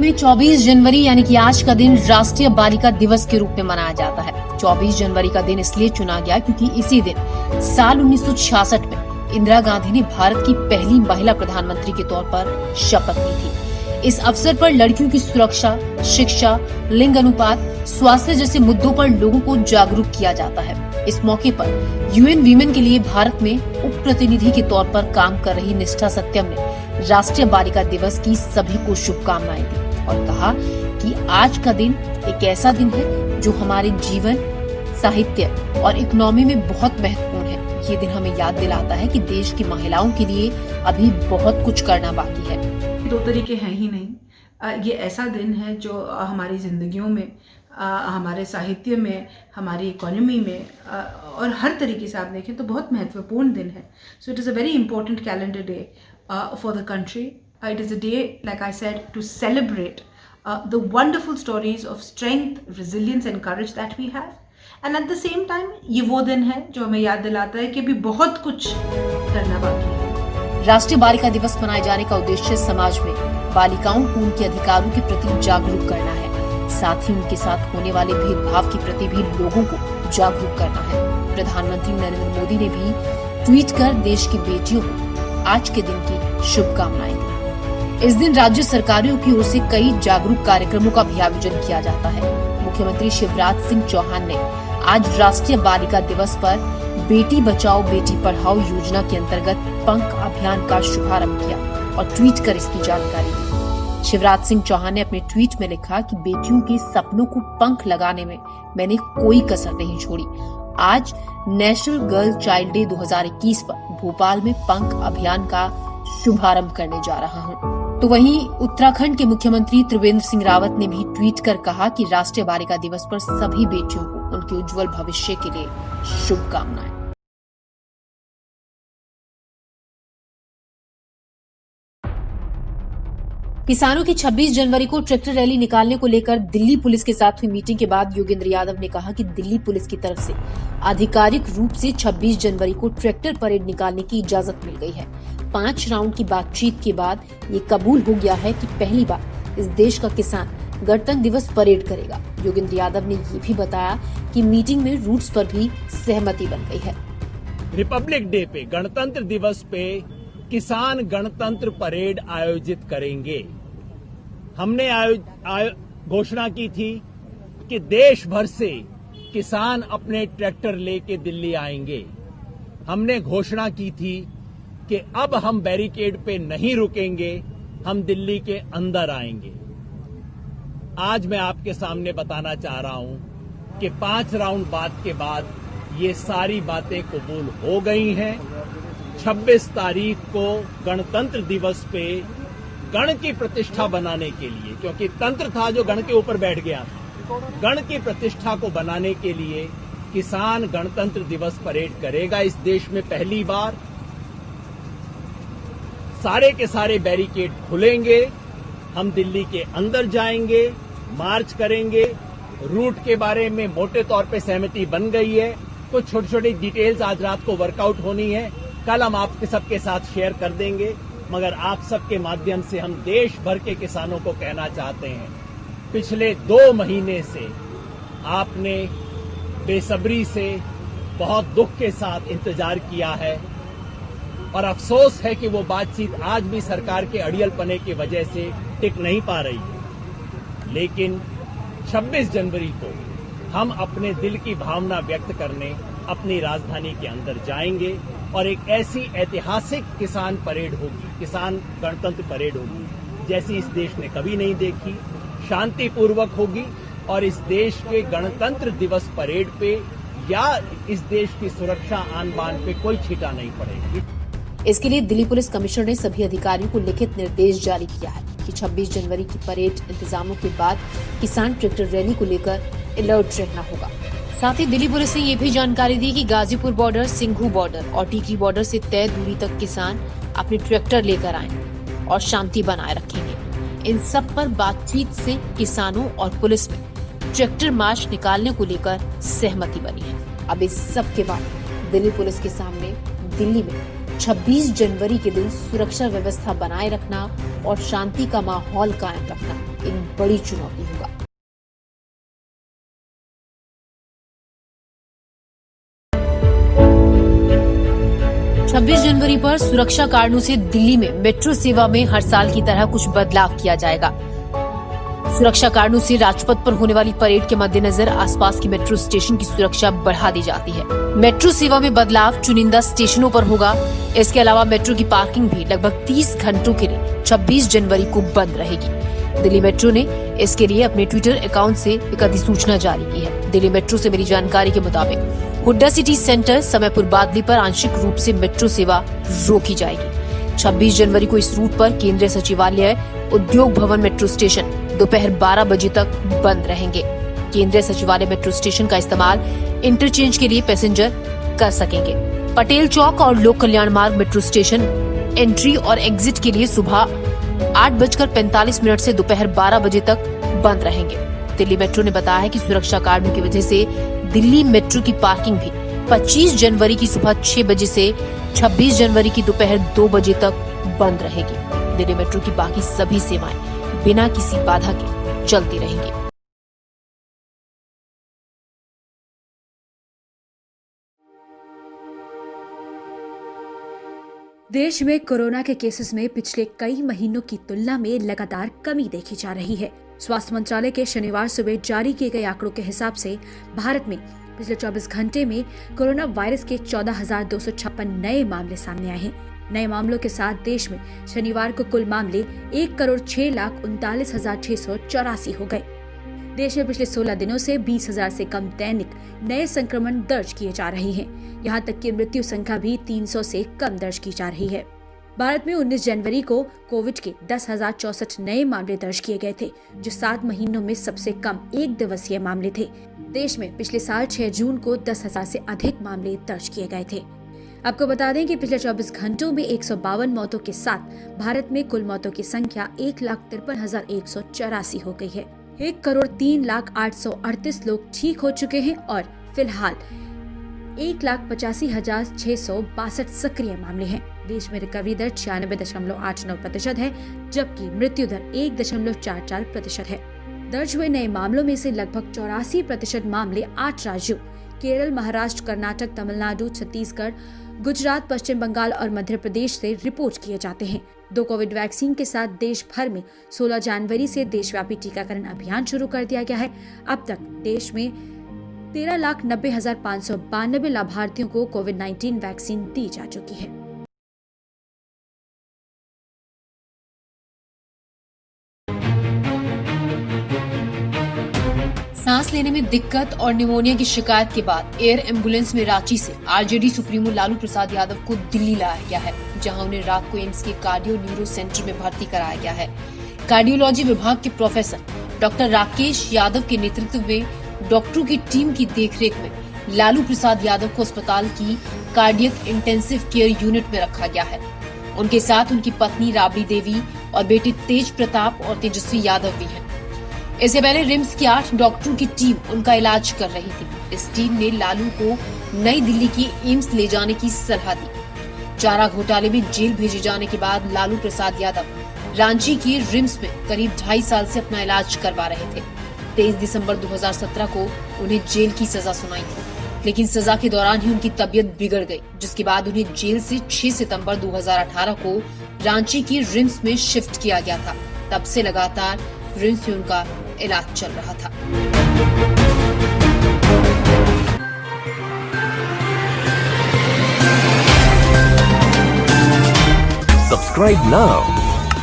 में 24 जनवरी यानी कि आज का दिन राष्ट्रीय बालिका दिवस के रूप में मनाया जाता है। 24 जनवरी का दिन इसलिए चुना गया क्योंकि इसी दिन साल 1966 में इंदिरा गांधी ने भारत की पहली महिला प्रधानमंत्री के तौर पर शपथ ली थी। इस अवसर पर लड़कियों की सुरक्षा, शिक्षा, लिंग अनुपात, स्वास्थ्य जैसे मुद्दों पर लोगों को जागरूक किया जाता है। इस मौके पर यूएन वीमेन के लिए भारत में उप प्रतिनिधि के तौर पर काम कर रही निष्ठा सत्यम ने राष्ट्रीय बालिका दिवस की सभी को शुभकामनाएं दी और कहा कि आज का दिन एक ऐसा दिन है जो हमारे जीवन, साहित्य और इकोनॉमी में बहुत महत्वपूर्ण है। ये दिन हमें याद दिलाता है कि देश की महिलाओं के लिए अभी बहुत कुछ करना बाकी है। दो तरीके हैं ही नहीं, ये ऐसा दिन है जो हमारी जिंदगियों में, हमारे साहित्य में, हमारी इकोनॉमी में और हर तरीके से आप देखें तो बहुत महत्वपूर्ण दिन है। So it is a very important calendar day for the country. It is a day, like I said, to celebrate the wonderful stories of strength, resilience and courage that we have. And at the same time ये वो दिन है जो हमें याद दिलाता है कि अभी बहुत कुछ करना बाकी है। राष्ट्रीय बालिका दिवस मनाए जाने का उद्देश्य समाज में बालिकाओं को उनके अधिकारों के प्रति जागरूक करना है, साथ ही उनके साथ होने वाले भेदभाव के प्रति भी लोगों को जागरूक करना है। प्रधानमंत्री नरेंद्र मोदी ने भी ट्वीट कर देश की बेटियों को आज के दिन की शुभकामनाएं दी। इस दिन राज्य सरकारों की ओर से कई जागरूक कार्यक्रमों का भी आयोजन किया जाता है। मुख्यमंत्री शिवराज सिंह चौहान ने आज राष्ट्रीय बालिका दिवस पर बेटी बचाओ बेटी पढ़ाओ योजना के अंतर्गत पंख अभियान का शुभारंभ किया और ट्वीट कर इसकी जानकारी दी। शिवराज सिंह चौहान ने अपने ट्वीट में लिखा कि बेटियों के सपनों को पंख लगाने में मैंने कोई कसर नहीं छोड़ी। आज नेशनल गर्ल चाइल्ड डे 2021 पर भोपाल में पंख अभियान का शुभारंभ करने जा रहा हूँ। तो वहीं उत्तराखंड के मुख्यमंत्री त्रिवेंद्र सिंह रावत ने भी ट्वीट कर कहा कि राष्ट्रीय बालिका दिवस पर सभी बेटियों को उनके उज्जवल भविष्य के लिए शुभकामनाएं। किसानों की 26 जनवरी को ट्रैक्टर रैली निकालने को लेकर दिल्ली पुलिस के साथ हुई मीटिंग के बाद योगेंद्र यादव ने कहा कि दिल्ली पुलिस की तरफ से आधिकारिक रूप से 26 जनवरी को ट्रैक्टर परेड निकालने की इजाजत मिल गई है। 5 राउंड की बातचीत के बाद ये कबूल हो गया है कि पहली बार इस देश का किसान गणतंत्र दिवस परेड करेगा। योगेंद्र यादव ने ये भी बताया कि मीटिंग में रूट्स पर भी सहमति बन गई है। रिपब्लिक डे पे, गणतंत्र दिवस पे किसान गणतंत्र परेड आयोजित करेंगे। हमने घोषणा की थी कि देश भर से किसान अपने ट्रैक्टर लेके दिल्ली आएंगे। हमने घोषणा की थी कि अब हम बैरिकेड पे नहीं रुकेंगे, हम दिल्ली के अंदर आएंगे। आज मैं आपके सामने बताना चाह रहा हूं कि 5 राउंड बात के बाद ये सारी बातें कबूल हो गई हैं। 26 तारीख को गणतंत्र दिवस पे गण की प्रतिष्ठा बनाने के लिए, क्योंकि तंत्र था जो गण के ऊपर बैठ गया था, गण की प्रतिष्ठा को बनाने के लिए किसान गणतंत्र दिवस परेड करेगा। इस देश में पहली बार सारे के सारे बैरिकेड खुलेंगे, हम दिल्ली के अंदर जाएंगे, मार्च करेंगे। रूट के बारे में मोटे तौर पे सहमति बन गई है। कुछ छोटी छोटी डिटेल्स आज रात को वर्कआउट होनी है, कल हम आपके सबके साथ शेयर कर देंगे। मगर आप सबके माध्यम से हम देश भर के किसानों को कहना चाहते हैं, पिछले 2 महीने से आपने बेसब्री से, बहुत दुख के साथ इंतजार किया है और अफसोस है कि वो बातचीत आज भी सरकार के अड़ियलपने की वजह से टिक नहीं पा रही है। लेकिन 26 जनवरी को हम अपने दिल की भावना व्यक्त करने अपनी राजधानी के अंदर जाएंगे और एक ऐसी ऐतिहासिक किसान परेड होगी, किसान गणतंत्र परेड होगी जैसी इस देश ने कभी नहीं देखी। शांतिपूर्वक होगी और इस देश के गणतंत्र दिवस परेड पे या इस देश की सुरक्षा आन बान पे कोई छींटा नहीं पड़ेगी। इसके लिए दिल्ली पुलिस कमिश्नर ने सभी अधिकारियों को लिखित निर्देश जारी किया है कि 26 जनवरी की परेड इंतजामों के बाद किसान ट्रैक्टर रैली को लेकर अलर्ट रहना होगा। साथ ही दिल्ली पुलिस ने ये भी जानकारी दी कि गाजीपुर बॉर्डर, सिंघू बॉर्डर और टीकरी बॉर्डर से तय दूरी तक किसान अपने ट्रैक्टर लेकर आए और शांति बनाए रखेंगे। इन सब पर बातचीत से किसानों और पुलिस में ट्रैक्टर मार्च निकालने को लेकर सहमति बनी है। अब इस सब के बाद दिल्ली पुलिस के सामने दिल्ली में 26 जनवरी के दिन सुरक्षा व्यवस्था बनाए रखना और शांति का माहौल कायम रखना इन बड़ी चुनौती होगा। छब्बीस जनवरी पर सुरक्षा कारणों से दिल्ली में मेट्रो सेवा में हर साल की तरह कुछ बदलाव किया जाएगा। सुरक्षा कारणों से राजपथ पर होने वाली परेड के मद्देनजर आसपास के मेट्रो स्टेशन की सुरक्षा बढ़ा दी जाती है। मेट्रो सेवा में बदलाव चुनिंदा स्टेशनों पर होगा। इसके अलावा मेट्रो की पार्किंग भी लगभग 30 घंटों के लिए 26 जनवरी को बंद रहेगी। दिल्ली मेट्रो ने इसके लिए अपने ट्विटर अकाउंट से एक अधिसूचना जारी की है। दिल्ली मेट्रो से मिली जानकारी के मुताबिक हुड्डा सिटी सेंटर समयपुर बादली पर आंशिक रूप से मेट्रो सेवा रोकी जाएगी। 26 जनवरी को इस रूट पर केंद्रीय सचिवालय, उद्योग भवन मेट्रो स्टेशन दोपहर 12 बजे तक बंद रहेंगे। केंद्रीय सचिवालय मेट्रो स्टेशन का इस्तेमाल इंटरचेंज के लिए पैसेंजर कर सकेंगे। पटेल चौक और लोक कल्याण मार्ग मेट्रो स्टेशन एंट्री और एग्जिट के लिए सुबह 8:45 से दोपहर 12 बजे तक बंद रहेंगे। दिल्ली मेट्रो ने बताया है कि सुरक्षा कारणों की वजह से दिल्ली मेट्रो की पार्किंग भी 25 जनवरी की सुबह 6 बजे से 26 जनवरी की दोपहर 2 बजे तक बंद रहेगी। दिल्ली मेट्रो की बाकी सभी सेवाएं बिना किसी बाधा के चलती रहेंगी। देश में कोरोना के केसेस में पिछले कई महीनों की तुलना में लगातार कमी देखी जा रही है। स्वास्थ्य मंत्रालय के शनिवार सुबह जारी किए गए आंकड़ों के हिसाब से भारत में पिछले 24 घंटे में कोरोना वायरस के 14,256 नए मामले सामने आए हैं। नए मामलों के साथ देश में शनिवार को कुल मामले 1,06,39,684 हो गए। देश में पिछले 16 दिनों से 20,000 से कम दैनिक नए संक्रमण दर्ज किए जा रहे हैं। यहाँ तक कि मृत्यु संख्या भी 300 से कम दर्ज की जा रही है। भारत में 19 जनवरी को कोविड के 10,064 नए मामले दर्ज किए गए थे, जो 7 महीनों में सबसे कम एक दिवसीय मामले थे। देश में पिछले साल 6 जून को 10,000 से अधिक मामले दर्ज किए गए थे। आपको बता दें कि पिछले 24 घंटों में 152 मौतों के साथ भारत में कुल मौतों की संख्या 1,53,184 हो गई है। 1,03,08,38 लोग ठीक हो चुके हैं और फिलहाल 1,85,662 सक्रिय मामले हैं। देश में रिकवरी दर 96.89% है, जबकि मृत्यु दर 1.44% है। दर्ज हुए नए मामलों में से लगभग 84% मामले 8 राज्यों केरल, महाराष्ट्र, कर्नाटक, तमिलनाडु, छत्तीसगढ़, गुजरात, पश्चिम बंगाल और मध्य प्रदेश से रिपोर्ट किए जाते हैं। 2 कोविड वैक्सीन के साथ देश भर में 16 जनवरी से देशव्यापी टीकाकरण अभियान शुरू कर दिया गया है। अब तक देश में 13,90,592 लाभार्थियों को कोविड-19 वैक्सीन दी जा चुकी है। सांस लेने में दिक्कत और निमोनिया की शिकायत के बाद एयर एम्बुलेंस में रांची से आरजेडी सुप्रीमो लालू प्रसाद यादव को दिल्ली लाया गया है, जहां उन्हें रात को एम्स के कार्डियो न्यूरो सेंटर में भर्ती कराया गया है। कार्डियोलॉजी विभाग के प्रोफेसर डॉक्टर राकेश यादव के नेतृत्व में डॉक्टरों की टीम की देखरेख में लालू प्रसाद यादव को अस्पताल की कार्डियक इंटेंसिव केयर यूनिट में रखा गया है। उनके साथ उनकी पत्नी राबड़ी देवी और बेटे तेज प्रताप और तेजस्वी यादव भी हैं। इससे पहले रिम्स की 8 डॉक्टरों की टीम उनका इलाज कर रही थी। इस टीम ने लालू को नई दिल्ली की एम्स ले जाने की सलाह दी। चारा घोटाले में जेल भेजे जाने के बाद लालू प्रसाद यादव रांची के रिम्स में करीब 2.5 साल से अपना इलाज करवा रहे थे। 23 दिसंबर 2017 को उन्हें जेल की सजा सुनाई थी, लेकिन सजा के दौरान ही उनकी तबीयत बिगड़ गई, जिसके बाद उन्हें जेल से 6 सितंबर 2018 को रांची की रिम्स में शिफ्ट किया गया था। तब से लगातार रिम्स में उनका इलाज चल रहा था। Subscribe now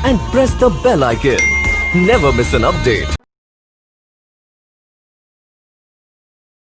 and press the bell icon. Never miss an update.